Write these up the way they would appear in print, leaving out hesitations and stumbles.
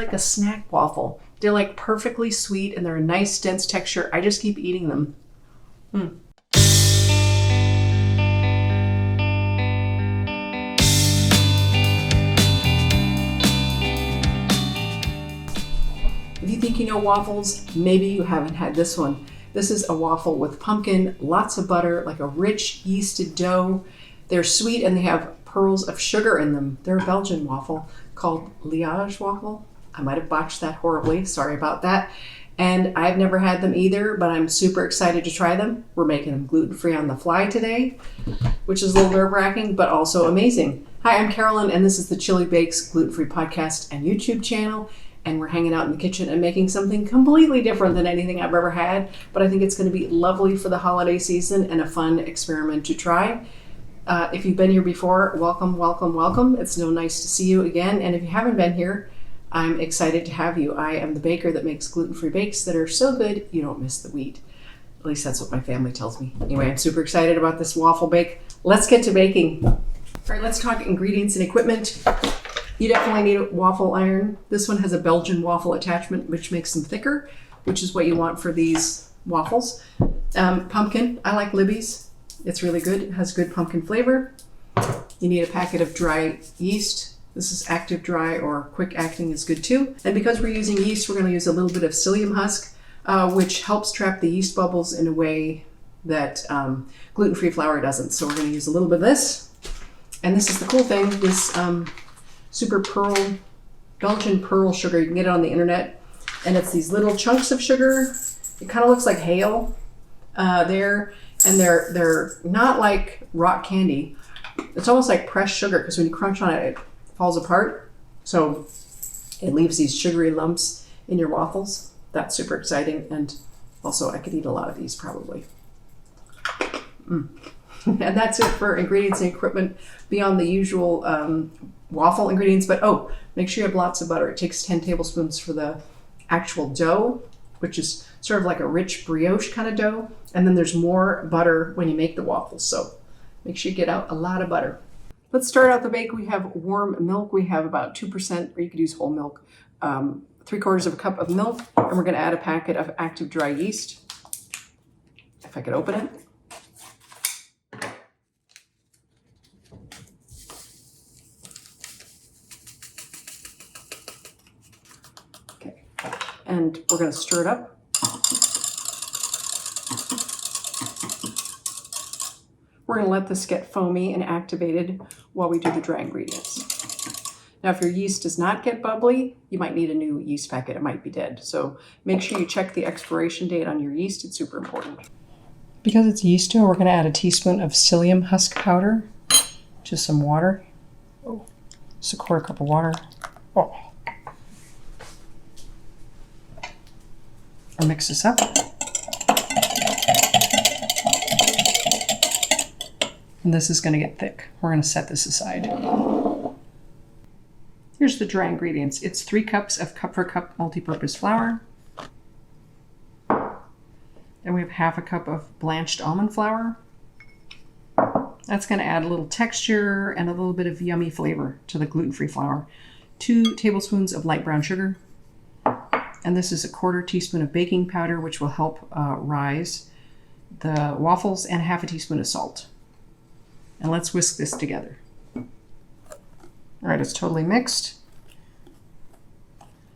Like a snack waffle. They're like perfectly sweet and they're a nice dense texture. I just keep eating them. If you think you know waffles, maybe you haven't had this one. This is a waffle with pumpkin, lots of butter, like a rich yeasted dough. They're sweet and they have pearls of sugar in them. They're a Belgian waffle called Liege waffle. I might have botched that horribly, sorry about that. And I've never had them either, but I'm super excited to try them. We're making them gluten-free on the fly today, which is a little nerve-wracking, but also amazing. Hi, I'm Carolyn, and this is the Chili Bakes Gluten-Free podcast and YouTube channel. And we're hanging out in the kitchen and making something completely different than anything I've ever had. But I think it's going to be lovely for the holiday season and a fun experiment to try. If you've been here before, welcome, welcome, welcome. It's so nice to see you again. And if you haven't been here, I'm excited to have you. I am the baker that makes gluten-free bakes that are so good you don't miss the wheat. At least that's what my family tells me. Anyway, I'm super excited about this waffle bake. Let's get to baking. All right, let's talk ingredients and equipment. You definitely need a waffle iron. This one has a Belgian waffle attachment, which makes them thicker, which is what you want for these waffles. Pumpkin, I like Libby's. It's really good. It has good pumpkin flavor. You need a packet of dry yeast. This is active dry or quick acting is good too. And because we're using yeast, we're going to use a little bit of psyllium husk, which helps trap the yeast bubbles in a way that gluten-free flour doesn't. So we're going to use a little bit of this. And this is the cool thing, this super pearl, Belgian pearl sugar. You can get it on the internet. And it's these little chunks of sugar. It kind of looks like hail there. And they're not like rock candy. It's almost like pressed sugar because when you crunch on it, it falls apart. So it leaves these sugary lumps in your waffles. That's super exciting. And also I could eat a lot of these probably. And that's it for ingredients and equipment beyond the usual waffle ingredients. But make sure you have lots of butter. It takes 10 tablespoons for the actual dough, which is sort of like a rich brioche kind of dough. And then there's more butter when you make the waffles. So make sure you get out a lot of butter. Let's start out the bake. We have warm milk. We have about 2%, or you could use whole milk, 3/4 of a cup of milk. And we're going to add a packet of active dry yeast. If I could open it. Okay. And we're going to stir it up. We're going to let this get foamy and activated while we do the dry ingredients. Now, if your yeast does not get bubbly, you might need a new yeast packet. It might be dead. So make sure you check the expiration date on your yeast. It's super important. Because it's yeast dough, we're going to add a teaspoon of psyllium husk powder, just some water. Just a 1/4 cup of water. I'll mix this up. And this is going to get thick. We're going to set this aside. Here's the dry ingredients. It's 3 cups of cup-for-cup multi-purpose flour. Then we have 1/2 cup of blanched almond flour. That's going to add a little texture and a little bit of yummy flavor to the gluten-free flour. 2 tablespoons of light brown sugar. And this is a 1/4 teaspoon of baking powder, which will help rise the waffles, and 1/2 teaspoon of salt. And let's whisk this together. All right, it's totally mixed.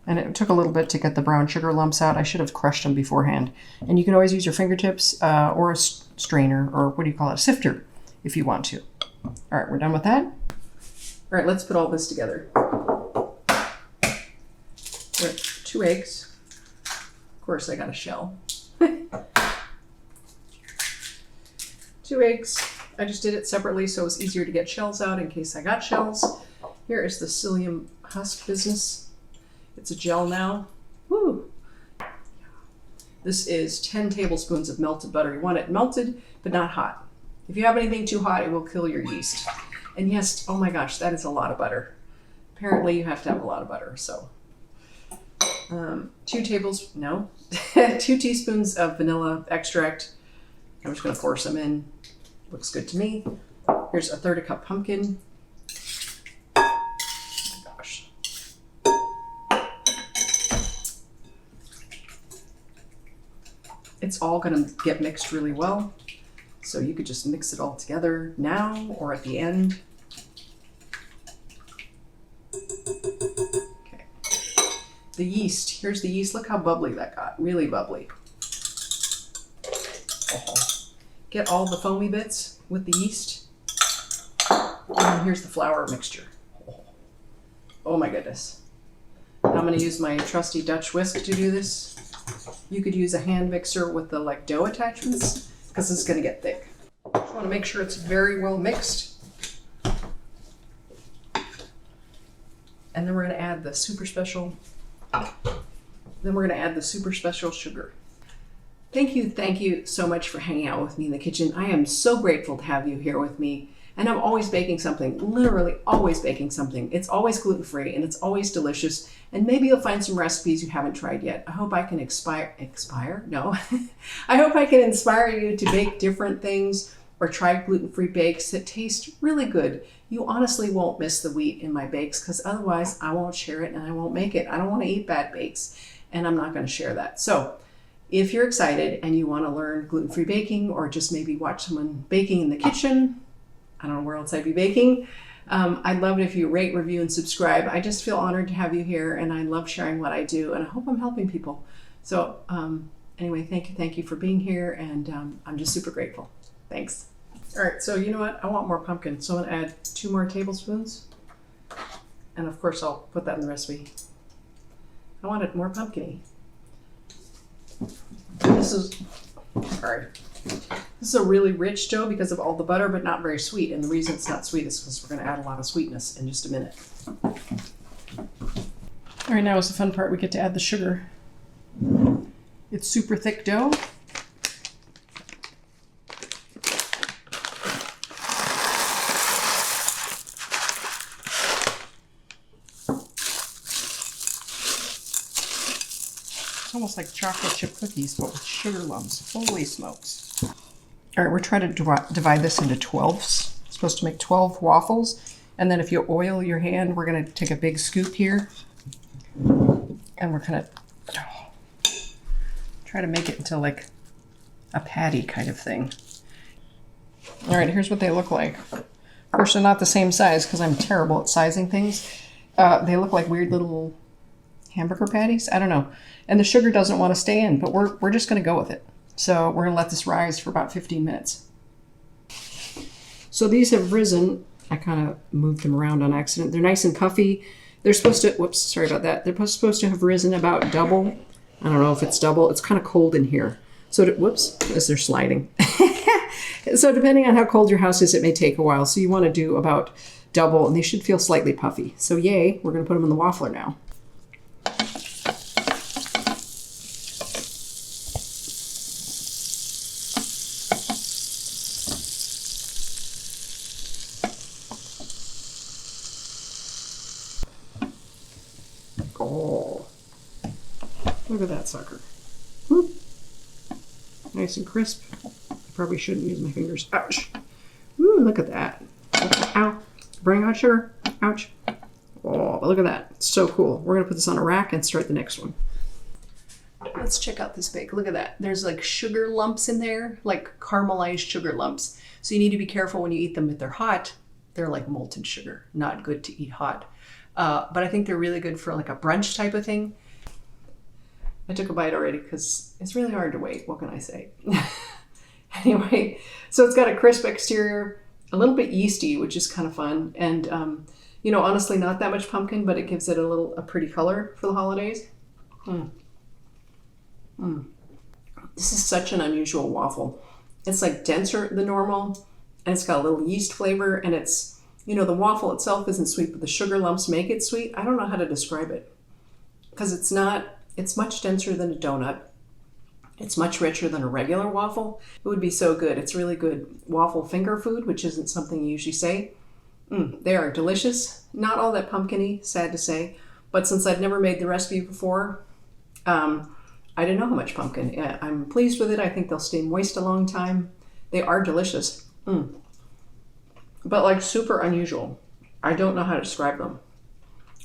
And it took a little bit to get the brown sugar lumps out. I should have crushed them beforehand. And you can always use your fingertips or a strainer, or what do you call it, a sifter, if you want to. All right, we're done with that. All right, let's put all this together. With 2 eggs. Of course, I got a shell. 2 eggs. I just did it separately so it's easier to get shells out in case I got shells. Here is the psyllium husk business. It's a gel now. Woo! This is 10 tablespoons of melted butter. You want it melted, but not hot. If you have anything too hot, it will kill your yeast. And yes, oh my gosh, that is a lot of butter. Apparently you have to have a lot of butter, so. 2 teaspoons of vanilla extract. I'm just gonna force them in. Looks good to me. Here's 1/3 cup pumpkin. Oh my gosh. it's all gonna get mixed really well. So you could just mix it all together now or at the end. Okay. The yeast, here's the yeast. Look how bubbly that got, really bubbly. Get all the foamy bits with the yeast. And here's the flour mixture. Oh my goodness. I'm gonna use my trusty Dutch whisk to do this. You could use a hand mixer with the like dough attachments because it's gonna get thick. Just wanna make sure it's very well mixed. And then we're gonna add the super special, sugar. Thank you so much for hanging out with me in the kitchen. I am so grateful to have you here with me. And I'm always baking something, literally always baking something. It's always gluten-free and it's always delicious. And maybe you'll find some recipes you haven't tried yet. I hope I can No. I hope I can inspire you to bake different things or try gluten-free bakes that taste really good. You honestly won't miss the wheat in my bakes because otherwise I won't share it and I won't make it. I don't want to eat bad bakes and I'm not going to share that. So if you're excited and you want to learn gluten-free baking or just maybe watch someone baking in the kitchen, I don't know where else I'd be baking. I'd love it if you rate, review, and subscribe. I just feel honored to have you here and I love sharing what I do and I hope I'm helping people. So anyway, thank you for being here and I'm just super grateful. Thanks. All right, so you know what? I want more pumpkin. So I'm gonna add 2 more tablespoons. And of course I'll put that in the recipe. I want it more pumpkin-y. This is a really rich dough because of all the butter, but not very sweet. And the reason it's not sweet is because we're going to add a lot of sweetness in just a minute. All right, now is the fun part. We get to add the sugar. It's super thick dough. It's almost like chocolate chip cookies, but with sugar lumps. Holy smokes. All right, we're trying to divide this into 12s. It's supposed to make 12 waffles. And then if you oil your hand, we're gonna take a big scoop here. And we're gonna try to make it into like a patty kind of thing. All right, here's what they look like. Of course, they're not the same size because I'm terrible at sizing things. They look like weird little hamburger patties. I don't know. And the sugar doesn't want to stay in, but we're just going to go with it. So we're going to let this rise for about 15 minutes. So these have risen. I kind of moved them around on accident. They're nice and puffy. They're supposed to, whoops, sorry about that. They're supposed to have risen about double. I don't know if it's double. It's kind of cold in here. So, whoops, as they're sliding. So depending on how cold your house is, it may take a while. So you want to do about double, and they should feel slightly puffy. So yay, we're going to put them in the waffler now. Oh, look at that sucker. Whoop. Nice and crisp. I probably shouldn't use my fingers. Ouch. Ooh, look at that. Ow. Burning hot sugar. Ouch. Oh, but look at that. It's so cool. We're going to put this on a rack and start the next one. Let's check out this bake. Look at that. There's like sugar lumps in there, like caramelized sugar lumps. So you need to be careful when you eat them. If they're hot, they're like molten sugar. Not good to eat hot. But I think they're really good for like a brunch type of thing. I took a bite already because it's really hard to wait. What can I say? Anyway, so it's got a crisp exterior, a little bit yeasty, which is kind of fun. And, you know, honestly, not that much pumpkin, but it gives it a pretty color for the holidays. This is such an unusual waffle. It's like denser than normal, and it's got a little yeast flavor, and it's, you know, the waffle itself isn't sweet, but the sugar lumps make it sweet. I don't know how to describe it because it's much denser than a donut. It's much richer than a regular waffle. It would be so good. It's really good waffle finger food, which isn't something you usually say. They are delicious. Not all that pumpkin-y, sad to say, but since I've never made the recipe before, I didn't know how much pumpkin. Yeah, I'm pleased with it. I think they'll stay moist a long time. They are delicious. But like super unusual. I don't know how to describe them,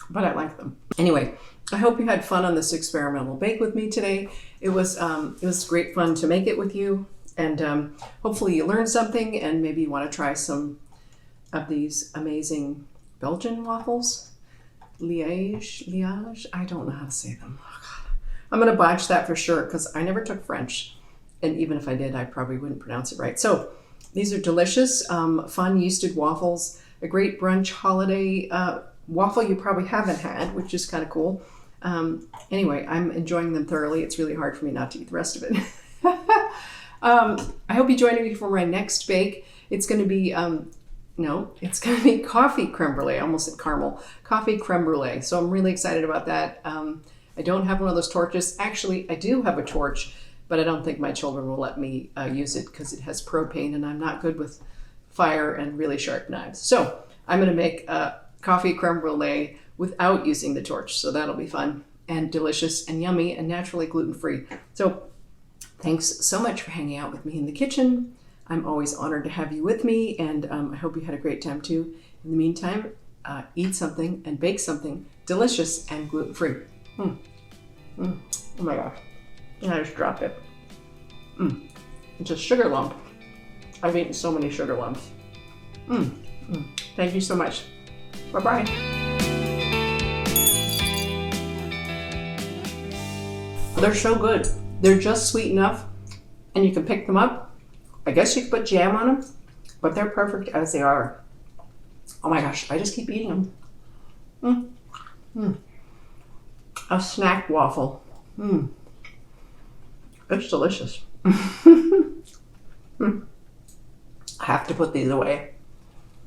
but I like them. Anyway, I hope you had fun on this experimental bake with me today. It was great fun to make it with you, and hopefully you learned something, and maybe you want to try some of these amazing Belgian waffles. Liege, I don't know how to say them. Oh, God. I'm going to botch that for sure because I never took French, and even if I did, I probably wouldn't pronounce it right. So these are delicious, fun yeasted waffles, a great brunch holiday waffle you probably haven't had, which is kind of cool. Anyway, I'm enjoying them thoroughly. It's really hard for me not to eat the rest of it. I hope you join me for my next bake. It's going to be, it's going to be coffee creme brulee. I almost said caramel. Coffee creme brulee. So I'm really excited about that. I don't have one of those torches. Actually, I do have a torch, but I don't think my children will let me use it because it has propane and I'm not good with fire and really sharp knives. So I'm going to make coffee creme brulee without using the torch. So that'll be fun and delicious and yummy and naturally gluten-free. So thanks so much for hanging out with me in the kitchen. I'm always honored to have you with me, and I hope you had a great time too. In the meantime, eat something and bake something delicious and gluten-free. Oh my gosh. And I just dropped it. It's a sugar lump. I've eaten so many sugar lumps. Thank you so much. Bye-bye. They're so good. They're just sweet enough, and you can pick them up. I guess you could put jam on them, but they're perfect as they are. Oh my gosh, I just keep eating them. A snack waffle. It's delicious. I have to put these away.